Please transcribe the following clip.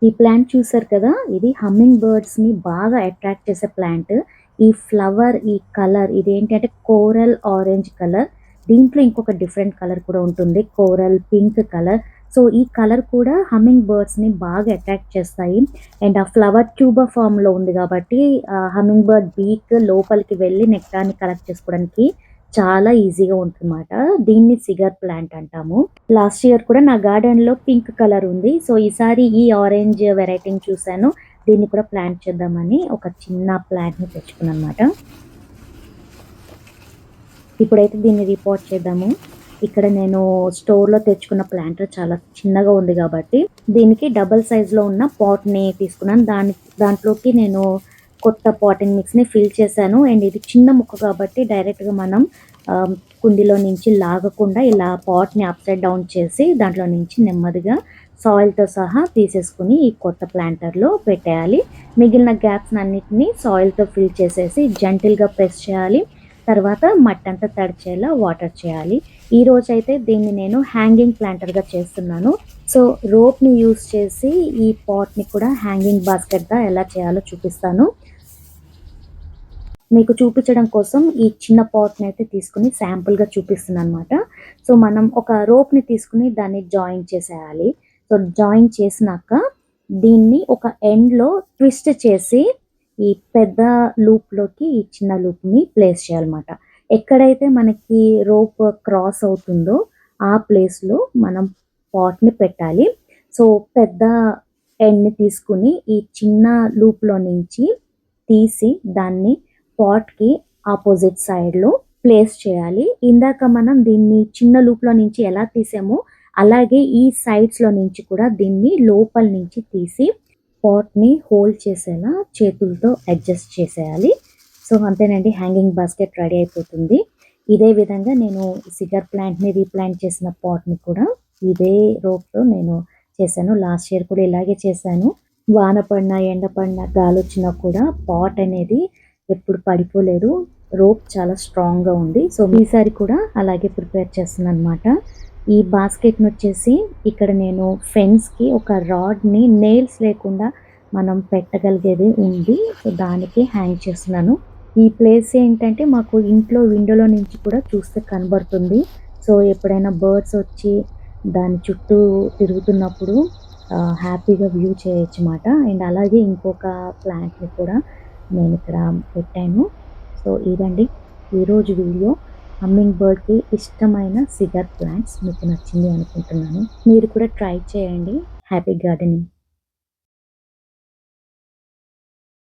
ఈ ప్లాంట్ చూసారు కదా, ఇది హమ్మింగ్ బర్డ్స్ని బాగా అట్రాక్ట్ చేసే ప్లాంట్. ఈ ఫ్లవర్, ఈ కలర్ ఇదేంటంటే కోరల్ ఆరెంజ్ కలర్. దీంట్లో ఇంకొక డిఫరెంట్ కలర్ కూడా ఉంటుంది, కోరల్ పింక్ కలర్. సో ఈ కలర్ కూడా హమ్మింగ్ బర్డ్స్ని బాగా అట్రాక్ట్ చేస్తాయి. అండ్ ఆ ఫ్లవర్ ట్యూబర్ ఫామ్లో ఉంది కాబట్టి హమ్మింగ్ బర్డ్ బీక్ లోపలికి వెళ్ళి నెక్టార్ని కలెక్ట్ చేసుకోవడానికి చాలా ఈజీగా ఉంటుందన్నమాట. దీన్ని సిగర్ ప్లాంట్ అంటాము. లాస్ట్ ఇయర్ కూడా నా గార్డెన్‌లో పింక్ కలర్ ఉంది. సో ఈసారి ఈ ఆరెంజ్ వెరైటీని చూసాను. దీన్ని కూడా ప్లాంట్ చేద్దామని ఒక చిన్న ప్లాంట్‌ని తెచ్చుకున్నానన్నమాట. ఇప్పుడైతే దీన్ని రిపోర్ట్ చేద్దాము. ఇక్కడ నేను స్టోర్‌లో తెచ్చుకున్న ప్లాంట్ చాలా చిన్నగా ఉంది కాబట్టి దీనికి డబుల్ సైజ్‌లో ఉన్న పాట్‌ని తీసుకున్నాను. దాంట్లోకి నేను కొత్త పాటింగ్ మిక్స్‌ని ఫిల్ చేశాను. అండ్ ఇది చిన్న ముక్క కాబట్టి డైరెక్ట్‌గా మనం కుండీలో నుంచి లాగకుండా ఇలా పాట్‌ని అప్‌సైడ్ డౌన్ చేసి దాంట్లో నుంచి నెమ్మదిగా సాయిల్‌తో సహా తీసేసుకొని ఈ కొత్త ప్లాంటర్‌లో పెట్టేయాలి. మిగిలిన గ్యాప్స్ అన్నిటిని సాయిల్‌తో ఫిల్ చేసేసి జెంటిల్‌గా ప్రెస్ చేయాలి. తర్వాత మట్టంతా తడిచేలా వాటర్ చేయాలి. ఈ రోజైతే దీన్ని నేను హ్యాంగింగ్ ప్లాంటర్‌గా చేస్తున్నాను. సో రోప్‌ని యూజ్ చేసి ఈ పాట్‌ని కూడా హ్యాంగింగ్ బాస్కెట్‌గా ఎలా చేయాలో చూపిస్తాను. మీకు చూపించడం కోసం ఈ చిన్న పాట్‌ని అయితే తీసుకుని శాంపుల్‌గా చూపిస్తున్నాను అన్నమాట. సో మనం ఒక రోప్‌ని తీసుకుని దాన్ని జాయిన్ చేసేయాలి. సో జాయిన్ చేసినాక దీన్ని ఒక ఎండ్‌లో ట్విస్ట్ చేసి ఈ పెద్ద లూప్‌లోకి ఈ చిన్న లూప్‌ని ప్లేస్ చేయాలన్నమాట. ఎక్కడైతే మనకి రోప్ క్రాస్ అవుతుందో ఆ ప్లేస్‌లో మనం పాట్‌ని పెట్టాలి. సో పెద్ద ఎండ్‌ని తీసుకుని ఈ చిన్న లూప్‌లో నుంచి తీసి దాన్ని పాట్‌కి ఆపోజిట్ సైడ్‌లో ప్లేస్ చేయాలి. ఇందాక మనం దీన్ని చిన్న లూప్‌లో నుంచి ఎలా తీసామో అలాగే ఈ సైడ్స్‌లో నుంచి కూడా దీన్ని లోపల నుంచి తీసి పాట్‌ని హోల్డ్ చేసేలా చేతులతో అడ్జస్ట్ చేసేయాలి. సో అంతేనండి, హ్యాంగింగ్ బాస్కెట్ రెడీ అయిపోతుంది. ఇదే విధంగా నేను సిగర్ ప్లాంట్‌ని రీప్లాంట్ చేసిన పాట్‌ని కూడా ఇదే రోప్‌తో నేను చేశాను. లాస్ట్ ఇయర్ కూడా ఇలాగే చేశాను. వాన పడినా, ఎండ పడినా, గాలొచ్చినా కూడా పాట్ అనేది ఎప్పుడు పడిపోలేదు. రోప్ చాలా స్ట్రాంగ్‌గా ఉంది. సో ఈసారి కూడా అలాగే ప్రిపేర్ చేస్తున్నానన్నమాట. ఈ బాస్కెట్‌ని వచ్చేసి ఇక్కడ నేను ఫెన్స్‌కి ఒక రాడ్‌ని నెయిల్స్ లేకుండా మనం పెట్టగలిగేది ఉంది. సో దానికి హ్యాంగ్ చేస్తున్నాను. ఈ ప్లేస్ ఏంటంటే మాకు ఇంట్లో విండోలో నుంచి కూడా చూస్తే కనబడుతుంది. సో ఎప్పుడైనా బర్డ్స్ వచ్చి దాని చుట్టూ తిరుగుతున్నప్పుడు హ్యాపీగా వ్యూ చేయొచ్చన్నమాట. అండ్ అలాగే ఇంకొక ప్లాంట్‌ని కూడా నేను ఇక్కడ పెట్టాను. సో ఇదండి ఈరోజు వీడియో. హమ్మింగ్ బర్డ్‌కి ఇష్టమైన సిగర్ ప్లాంట్స్ మీకు నచ్చింది అనుకుంటున్నాను. మీరు కూడా ట్రై చేయండి. Happy gardening.